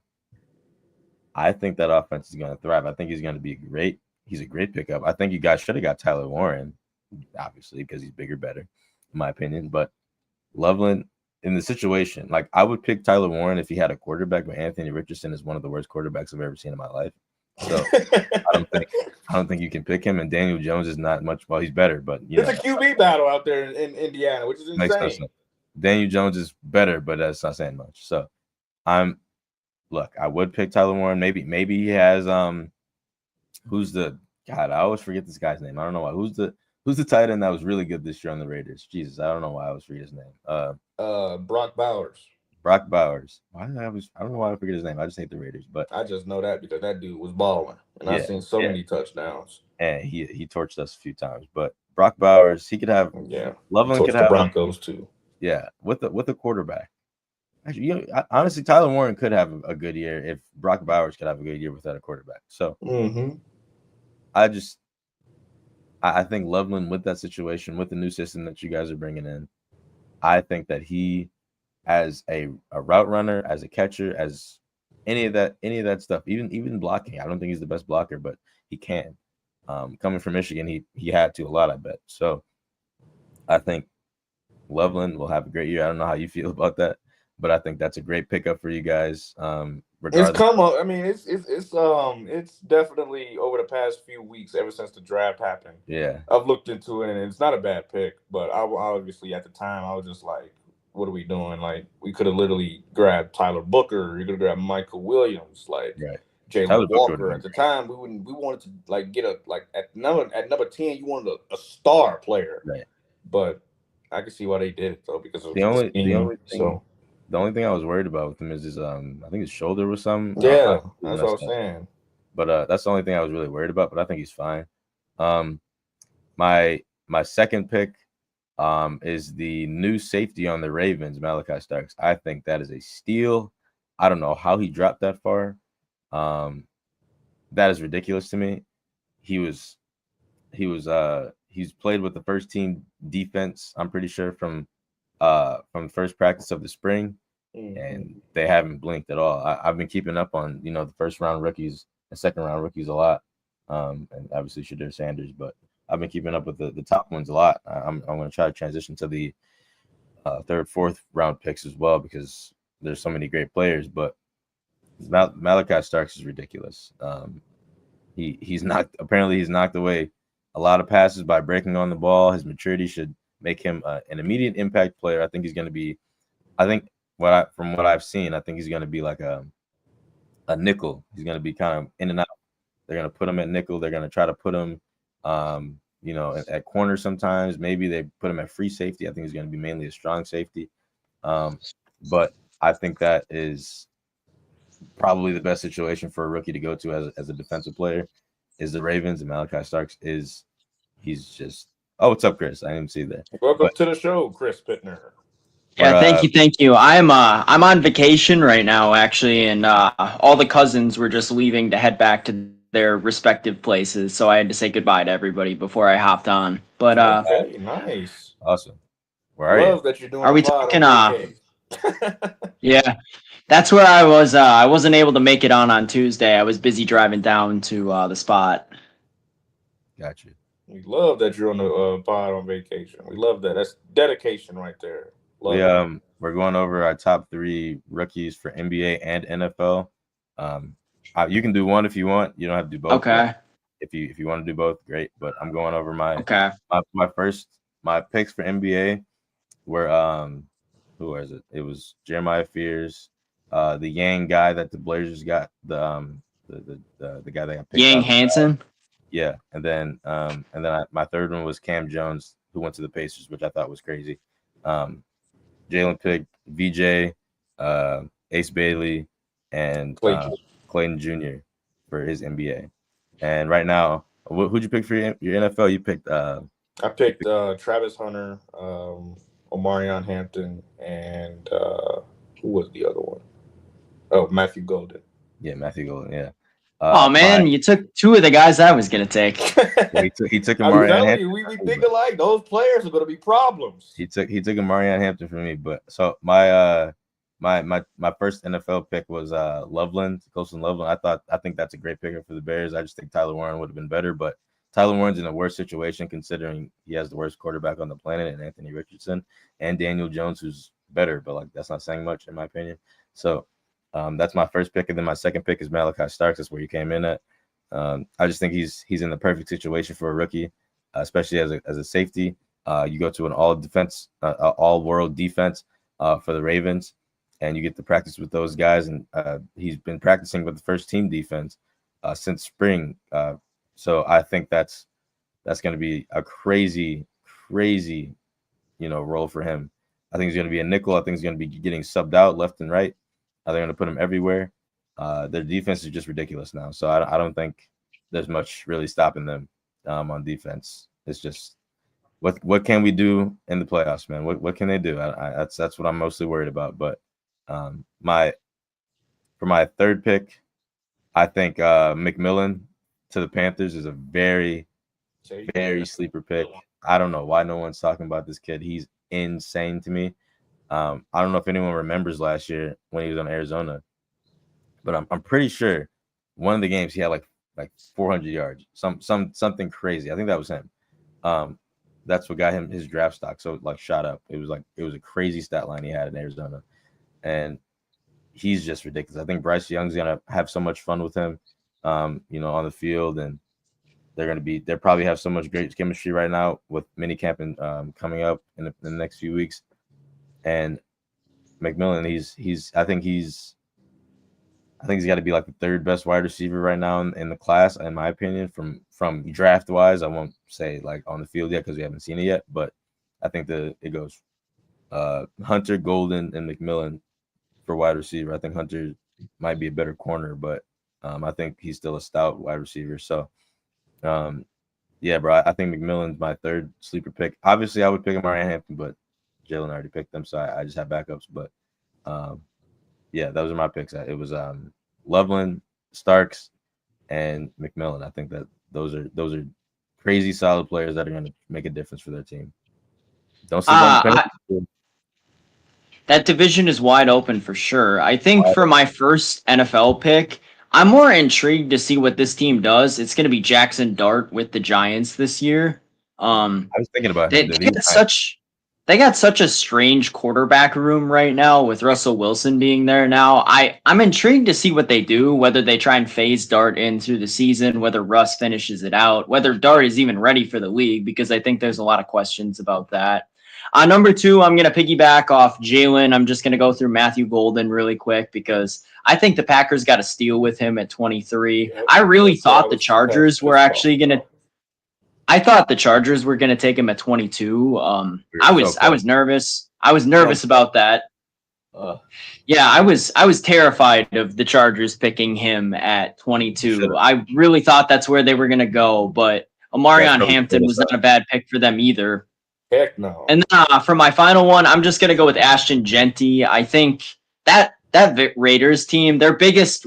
I think that offense is going to thrive. I think he's going to be great. He's a great pickup. I think you guys should have got Tyler Warren, obviously, because he's bigger, better, in my opinion. But Loveland, in the situation, like I would pick Tyler Warren if he had a quarterback, but Anthony Richardson is one of the worst quarterbacks I've ever seen in my life. So I don't think you can pick him. And Daniel Jones is not much. Well, he's better, but it's a QB battle out there in Indiana, which is insane. Makes no sense. Daniel Jones is better, but that's not saying much. So I would pick Tyler Warren. Maybe he has who's the God? I always forget this guy's name. I don't know why. Who's the tight end that was really good this year on the Raiders? Jesus, I don't know why I always forget his name. Brock Bowers. Brock Bowers. I don't know why I forget his name. I just hate the Raiders, but I just know that because that dude was balling, and I've seen so many touchdowns. And he torched us a few times. But Brock Bowers, he could have. Yeah, Loveland could have the Broncos too. Yeah, with a quarterback. Actually, honestly, Tyler Warren could have a good year if Brock Bowers could have a good year without a quarterback. So I think Loveland with that situation, with the new system that you guys are bringing in, I think that he, as a route runner, as a catcher, as any of that stuff, even blocking, I don't think he's the best blocker, but he can. Coming from Michigan, he had to a lot, I bet. So I think Loveland will have a great year. I don't know how you feel about that. but I think that's a great pickup for you guys. It's Regardless, come up. I mean, it's definitely over the past few weeks, ever since the draft happened. yeah, I've looked into it, and it's not a bad pick. But obviously at the time, I was just like, "What are we doing?" Like, we could have literally grabbed Tyler Booker. You could have grabbed Michael Williams, like right. Jalen Tyler Booker would have Walker. been At the great. time, we wanted to like get a like at number 10, you wanted a star player. Right. But I can see why they did it though, because of The the only scheme. thing So the only thing I was worried about with him is his I think his shoulder was something. yeah, It was that's what I messed was up. saying. But that's the only thing I was really worried about. But I think he's fine. Um, my second pick is the new safety on the Ravens, Malachi Starks. I think that is a steal. I don't know how he dropped that far. That is ridiculous to me. He's played with the first team defense, I'm pretty sure, from first practice of the spring, and they haven't blinked at all. I've been keeping up on the first round rookies and second round rookies a lot, and obviously Shadir Sanders, but I've been keeping up with the top ones a lot. I'm going to try to transition to the third, fourth round picks as well, because there's so many great players. But Malachi Starks is ridiculous. He's knocked away a lot of passes by breaking on the ball. His maturity should make him an immediate impact player. I think he's going to be. I think from what I've seen, I think he's going to be like a nickel. He's going to be kind of in and out. They're going to put him at nickel. They're going to try to put him, at corner sometimes. Maybe they put him at free safety. I think he's going to be mainly a strong safety. But I think that is probably the best situation for a rookie to go to as a defensive player is the Ravens, and Malachi Starks he's just. Oh, what's up, Chris? I didn't see that. Welcome to the show, Chris Pittner. Yeah, thank you. I'm on vacation right now, actually, and all the cousins were just leaving to head back to their respective places, so I had to say goodbye to everybody before I hopped on. But okay, nice, awesome. Where are Love you? that you're doing. Are we talking? Yeah, that's where I was. I wasn't able to make it on Tuesday. I was busy driving down to the spot. Got you. We love that you're on the pod on vacation. We love that. That's dedication right there. Love we're going over our top 3 rookies for NBA and NFL. You can do one if you want. You don't have to do both. Okay. If you want to do both, great. But I'm going over my picks for NBA were who was it? It was Jeremiah Fears, the Yang guy that the Blazers got, the guy that got picked. Yang Hansen. Yeah, and then my third one was Cam Jones, who went to the Pacers, which I thought was crazy. Jalen picked VJ, Ace Bailey, and Clayton Jr. for his NBA. And right now, who'd you pick for your NFL? You picked. I picked Travis Hunter, Omarion Hampton, and who was the other one? Oh, Matthew Golden. Yeah, Matthew Golden. Yeah. You took 2 of the guys I was gonna take. He took Omarion Hampton. We think alike. Those players are gonna be problems. He took Omarion Hampton for me, but so my first NFL pick was Colston Loveland. I think that's a great pickup for the Bears. I just think Tyler Warren would have been better, but Tyler Warren's in a worse situation considering he has the worst quarterback on the planet, and Anthony Richardson and Daniel Jones, who's better, but like that's not saying much in my opinion. So that's my first pick, and then my second pick is Malachi Starks. That's where you came in at. I just think he's in the perfect situation for a rookie, especially as a safety. You go to an all world defense for the Ravens, and you get to practice with those guys. And he's been practicing with the first team defense since spring. So I think that's going to be a crazy, role for him. I think he's going to be a nickel. I think he's going to be getting subbed out left and right. They're going to put him everywhere. Their defense is just ridiculous now. So I don't think there's much really stopping them on defense. It's just what can we do in the playoffs, man? What can they do? That's what I'm mostly worried about. But for my third pick, I think McMillan to the Panthers is a very, very sleeper pick. I don't know why no one's talking about this kid. He's insane to me. I don't know if anyone remembers last year when he was on Arizona, but I'm pretty sure one of the games he had like 400 yards, something crazy. I think that was him. That's what got him his draft stock so shot up. It was a crazy stat line he had in Arizona. and he's just ridiculous. I think Bryce Young's gonna have so much fun with him, on the field, and they probably have so much great chemistry right now with minicamp and coming up in the next few weeks. And McMillan, I think he's got to be like the third best wide receiver right now in the class, in my opinion, from draft wise. I won't say like on the field yet because we haven't seen it yet, but I think it goes Hunter, Golden, and McMillan for wide receiver. I think Hunter might be a better corner, but I think he's still a stout wide receiver. So, yeah, bro, I think McMillan's my third sleeper pick. Obviously, I would pick Marion Hampton, but Jalen already picked them, so I just have backups. But yeah, those are my picks. It was Loveland, Starks, and McMillan. I think that those are crazy solid players that are going to make a difference for their team. Don't sleep on the Penguins. That division is wide open for sure. I think for my first NFL pick, I'm more intrigued to see what this team does. It's going to be Jackson Dart with the Giants this year. I was thinking about him. They got such a strange quarterback room right now with Russell Wilson being there now. I'm intrigued to see what they do, whether they try and phase Dart in through the season, whether Russ finishes it out, whether Dart is even ready for the league, because I think there's a lot of questions about that. Number 2, I'm going to piggyback off Jalen. I'm just going to go through Matthew Golden really quick because I think the Packers got a steal with him at 23. I really thought the Chargers were actually going to I thought the Chargers were going to take him at 22. I was nervous. I was nervous about that. Yeah, I was terrified of the Chargers picking him at 22. I really thought that's where they were going to go, but Omarion Hampton was not a bad pick for them either. Heck no. And then for my final one, I'm just going to go with Ashton Genty. I think that Raiders team, their biggest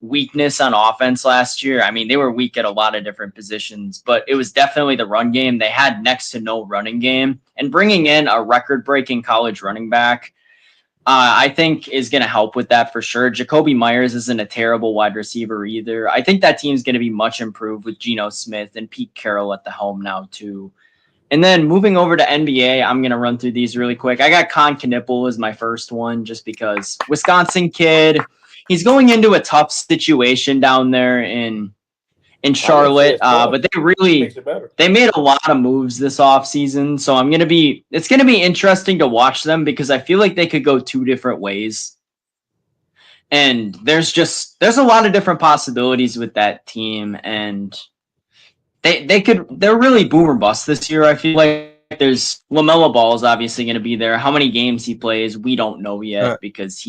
weakness on offense last year, I mean, they were weak at a lot of different positions, but it was definitely the run game. They had next to no running game, and bringing in a record-breaking college running back, I think is going to help with that for sure. Jacoby Myers isn't a terrible wide receiver either. I think that team's going to be much improved with Geno Smith and Pete Carroll at the helm now too. And then moving over to NBA, I'm going to run through these really quick. I got Con Knipple as my first one just because Wisconsin kid. He's going into a tough situation down there in Charlotte, but they made a lot of moves this offseason. So it's going to be interesting to watch them because I feel like they could go 2 different ways. And there's a lot of different possibilities with that team, and they're really boom or bust this year. I feel like there's LaMelo Ball is obviously going to be there. How many games he plays, we don't know yet because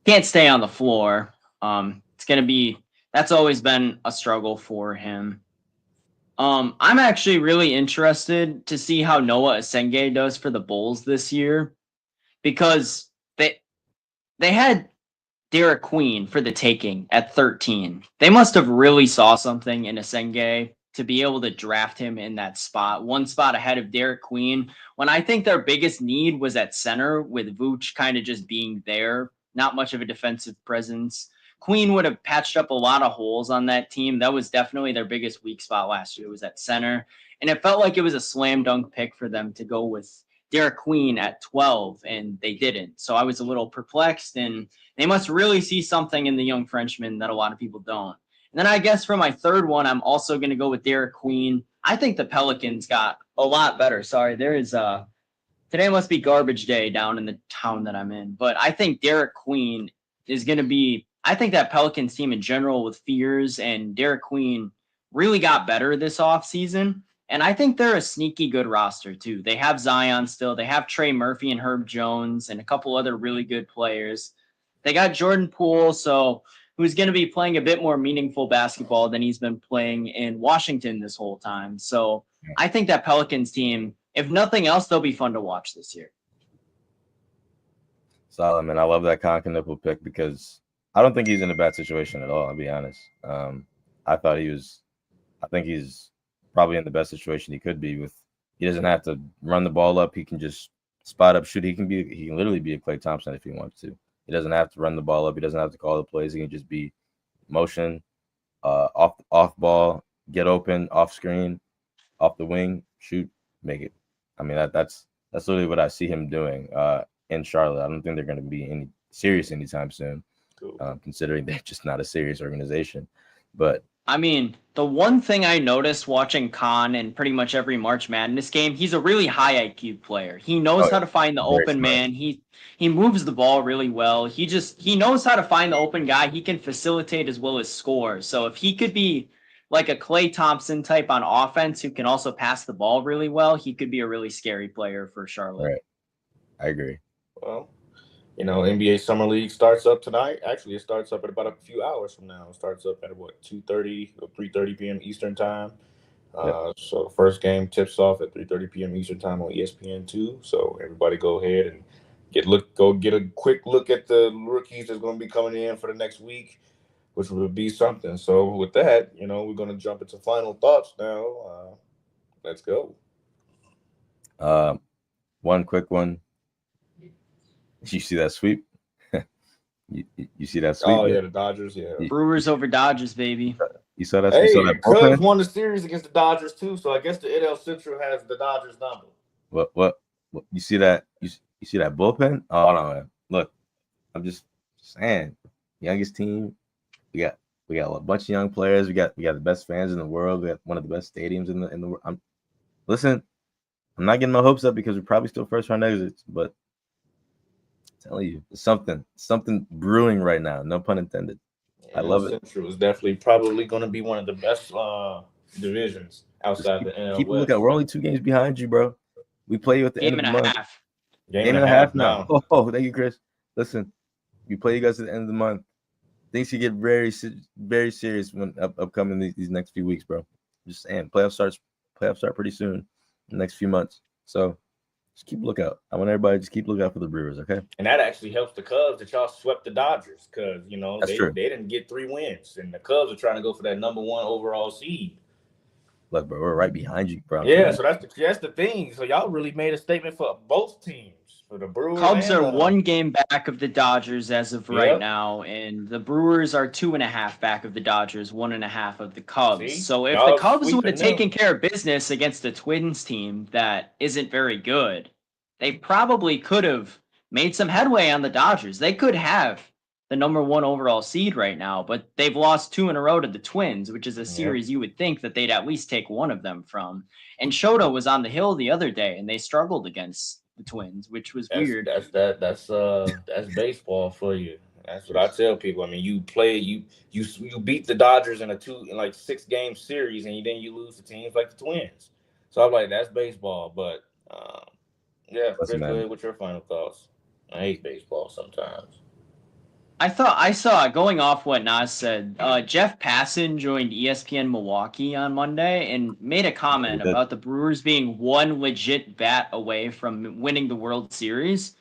can't stay on the floor. That's always been a struggle for him. I'm actually really interested to see how Noah Asenge does for the Bulls this year because they had Derek Queen for the taking at 13. They must have really saw something in Asenge to be able to draft him in that spot, one spot ahead of Derek Queen, when I think their biggest need was at center with Vooch kind of just being there, not much of a defensive presence. Queen would have patched up a lot of holes on that team. That was definitely their biggest weak spot last year, was at center. And it felt like it was a slam dunk pick for them to go with Derek Queen at 12, and they didn't. So I was a little perplexed, and they must really see something in the young Frenchman that a lot of people don't. And then I guess for my third one, I'm also going to go with Derek Queen. I think the Pelicans got a lot better. Sorry, today must be garbage day down in the town that I'm in. But I think Derek Queen is going to be, I think that Pelicans team in general with Fears and Derek Queen really got better this offseason. And I think they're a sneaky good roster too. They have Zion still. They have Trey Murphy and Herb Jones and a couple other really good players. They got Jordan Poole, who's going to be playing a bit more meaningful basketball than he's been playing in Washington this whole time. So I think that Pelicans team, if nothing else, they'll be fun to watch this year. Solid, man. I love that Con Knipple pick because I don't think he's in a bad situation at all, I'll be honest. I think he's probably in the best situation he could be he doesn't have to run the ball up. He can just spot up, shoot. He can literally be a Klay Thompson if he wants to. He doesn't have to run the ball up. He doesn't have to call the plays. He can just be motion, off ball, get open, off screen, off the wing, shoot, make it. I mean, that's literally what I see him doing. in Charlotte. I don't think they're going to be any serious anytime soon, Cool. considering they're just not a serious organization. But I mean, the one thing I noticed watching Khan in pretty much every March Madness game, he's a really high IQ player. He knows how to find the very open smart. man. He moves the ball really well. He knows how to find the open guy. He can facilitate as well as score. So if he could be like a Klay Thompson type on offense who can also pass the ball really well, he could be a really scary player for Charlotte. Right. I agree. Well, NBA Summer League starts up tonight. Actually, it starts up at about a few hours from now. It starts up at 2:30 or 3:30 p.m. Eastern time. So the first game tips off at 3:30 p.m. Eastern time on ESPN2. So everybody go ahead and go get a quick look at the rookies that's going to be coming in for the next week, which will be something. So with that, we're going to jump into final thoughts now. Let's go. One quick one. You see that sweep? you see that sweep? Oh, yeah, the Dodgers, yeah. Brewers over Dodgers, baby. You saw that? Hey, You saw that Cubs bullpen? won the series against the Dodgers, too, so I guess the NL Central has the Dodgers number. What? You see that? You see that bullpen? Oh, no, man. Look, I'm just saying, youngest team. We got a bunch of young players. We got the best fans in the world. We got one of the best stadiums in the world. Listen, I'm not getting my hopes up because we're probably still first round exits, but I'm telling you, something brewing right now. No pun intended. I love it. Central is definitely probably going to be one of the best divisions outside the NL Keep a West. lookout. We're only 2 games behind you, bro. We play you at the end of the month. Game and a half now. Oh, thank you, Chris. Listen, we play you guys at the end of the month. Things could get very, very serious when upcoming these next few weeks, bro. Just saying, playoffs start pretty soon in the next few months. So just keep a lookout. I want everybody to just keep a lookout for the Brewers, okay? And that actually helps the Cubs that y'all swept the Dodgers because, they didn't get 3 wins. And the Cubs are trying to go for that number 1 overall seed. Look, bro, we're right behind you, bro. Yeah, so that's the thing. So y'all really made a statement for both teams. For the Brewers, Cubs are 1 game back of the Dodgers as of right now, and the Brewers are 2.5 back of the Dodgers, 1.5 of the Cubs. So if the Cubs would have taken care of business against a Twins team that isn't very good, they probably could have made some headway on the Dodgers. They could have the number 1 overall seed right now, but they've lost 2 in a row to the Twins, which is a series you would think that they'd at least take one of them from. And Shota was on the hill the other day, and they struggled against the Twins, which was weird. That's baseball for you. That's what I tell people. I mean, you beat the Dodgers in a 6 game series, and then you lose to teams like the Twins. So I'm like, that's baseball. But Chris, go ahead with your final thoughts. I hate baseball sometimes. I saw, going off what Nas said, Jeff Passan joined ESPN Milwaukee on Monday and made a comment about the Brewers being 1 legit bat away from winning the World Series.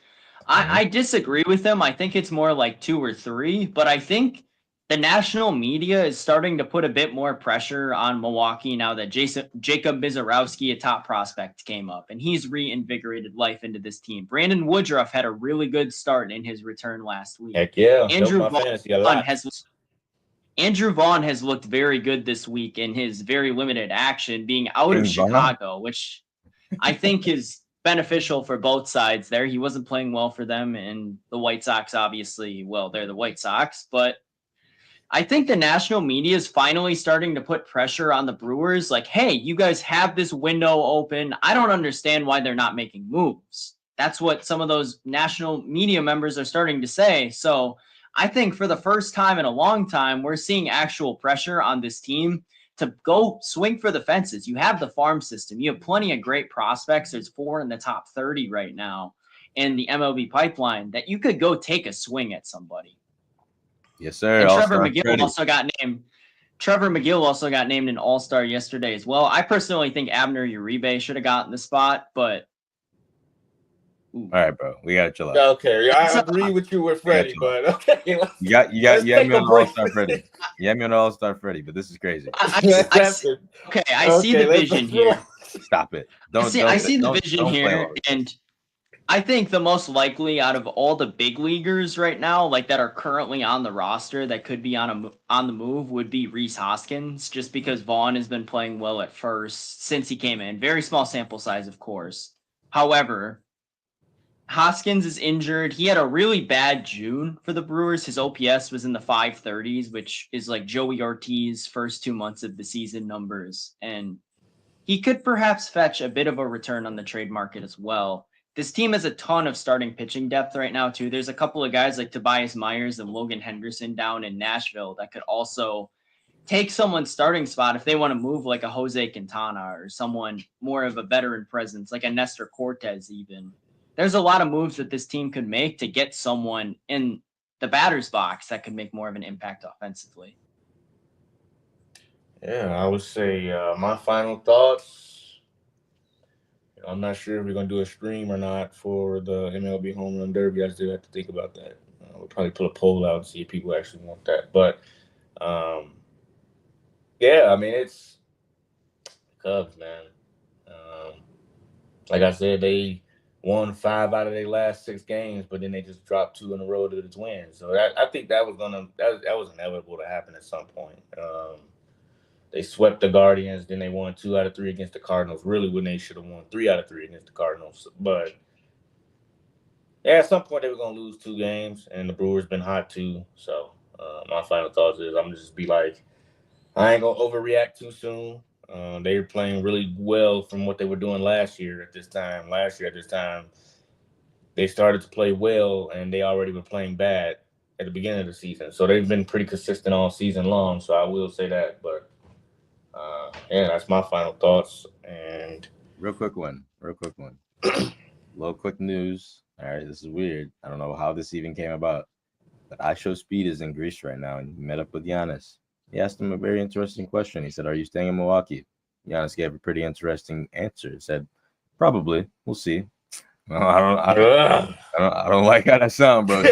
I disagree with him. I think it's more like 2 or 3, but I think the national media is starting to put a bit more pressure on Milwaukee now that Jacob Mizorowski, a top prospect, came up, and he's reinvigorated life into this team. Brandon Woodruff had a really good start in his return last week. Heck yeah. Andrew Vaughn has looked very good this week in his very limited action, being out of Chicago, which I think is beneficial for both sides there. He wasn't playing well for them, and the White Sox, obviously, well, they're the White Sox, but I think the national media is finally starting to put pressure on the Brewers. Like, hey, you guys have this window open. I don't understand why they're not making moves. That's what some of those national media members are starting to say. So I think for the first time in a long time, we're seeing actual pressure on this team to go swing for the fences. You have the farm system. You have plenty of great prospects. There's 4 in the top 30 right now in the MLB pipeline that you could go take a swing at somebody. Yes, sir. And Trevor McGill also got named an All-Star yesterday as well. I personally think Abner Uribe should have gotten the spot, but all right, bro, we gotta chill out. Okay, I agree with you with Freddie, but okay. You had me on All-Star Freddie. You had me on All-Star Freddie, but this is crazy. I see the vision here. Stop it. I see the vision here, and I think the most likely out of all the big leaguers right now, like that are currently on the roster that could be on the move, would be Rhys Hoskins, just because Vaughn has been playing well at first since he came in. Very small sample size, of course. However, Hoskins is injured. He had a really bad June for the Brewers. His OPS was in the 530s, which is like Joey Ortiz first 2 months of the season numbers. And he could perhaps fetch a bit of a return on the trade market as well. This team has a ton of starting pitching depth right now, too. There's a couple of guys like Tobias Myers and Logan Henderson down in Nashville that could also take someone's starting spot if they want to move like a Jose Quintana or someone more of a veteran presence, like a Nestor Cortez even. There's a lot of moves that this team could make to get someone in the batter's box that could make more of an impact offensively. Yeah, I would say my final thoughts. I'm not sure if we're going to do a stream or not for the MLB Home Run Derby. I still have to think about that. We'll probably put a poll out and see if people actually want that. But, yeah, I mean, it's Cubs, man. Like I said, they won 5 out of their last 6 games, but then they just dropped 2 in a row to the Twins. So I think that was inevitable to happen at some point. They swept the Guardians, then they won 2 out of 3 against the Cardinals, really when they should have won 3 out of 3 against the Cardinals. But, yeah, at some point they were going to lose 2 games, and the Brewers been hot too. So my final thoughts is I'm going to just be like, I ain't going to overreact too soon. They were playing really well from what they were doing last year at this time. Last year at this time, they started to play well, and they already were playing bad at the beginning of the season. So they've been pretty consistent all season long, so I will say that. But, yeah, that's my final thoughts. And Real quick one. Little quick news. All right, this is weird. I don't know how this even came about. But IShowSpeed is in Greece right now, and he met up with Giannis. He asked him a very interesting question. He said, "Are you staying in Milwaukee?" Giannis gave a pretty interesting answer. He said, "Probably. We'll see." Well, I don't like how that sound, bro.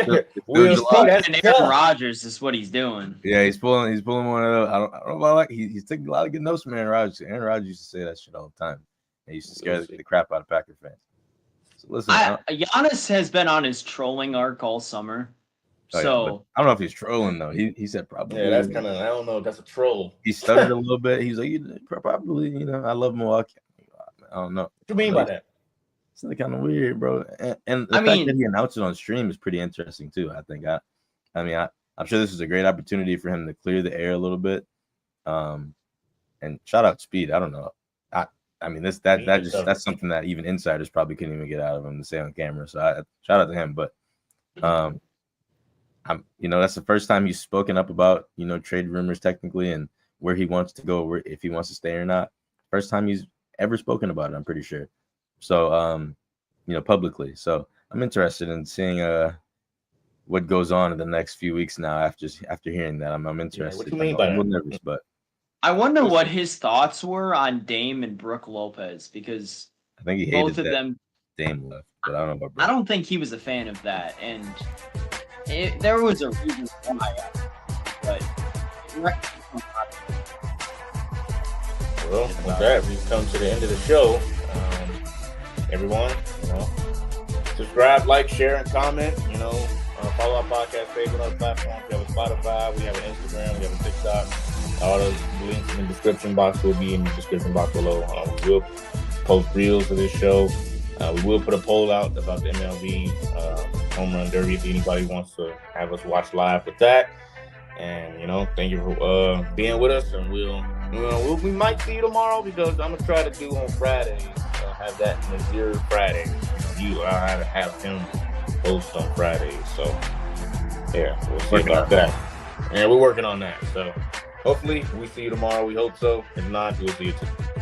Aaron Rodgers is what he's doing. Yeah, he's pulling one of those. I don't know about like he's taking a lot of good notes from Aaron Rodgers. Aaron Rodgers used to say that shit all the time. He used to scare the crap out of Packer fans. So listen, Giannis has been on his trolling arc all summer. I don't know if he's trolling though. He said probably. Yeah, that's kind of, I don't know if that's a troll. He stuttered a little bit. He's like, probably, I love Milwaukee. I don't know. What do you mean by that? It's kind of weird, bro. And the fact that he announced it on stream is pretty interesting too. I think. I'm sure this is a great opportunity for him to clear the air a little bit. And shout out Speed. I don't know. That's something that even insiders probably couldn't even get out of him to say on camera. So shout out to him. But that's the first time he's spoken up about trade rumors technically and where he wants to go, if he wants to stay or not. First time he's ever spoken about it, I'm pretty sure. So, publicly. So I'm interested in seeing what goes on in the next few weeks now. After hearing that, I'm interested. What do you mean by that? I'm nervous, but I wonder what his thoughts were on Dame and Brook Lopez, because I think he hated both of them. Dame left, but I don't know about Brook. I don't think he was a fan of that, and there was a reason why. But well, with that, we've come to the end of the show. Everyone, subscribe, like, share, and comment. Follow our podcast page on our platforms. We have a Spotify, we have an Instagram, we have a TikTok. All the links in the description box will be in the description box below. We will post reels of this show. We will put a poll out about the MLB Home Run Derby if anybody wants to have us watch live with that. And thank you for being with us. And we might see you tomorrow, because I'm gonna try to do on Fridays. Have that Nazir Friday. I'll have him post on Fridays. So yeah, we'll see about that. And we're working on that. So hopefully we see you tomorrow. We hope so. If not, we'll see you tomorrow.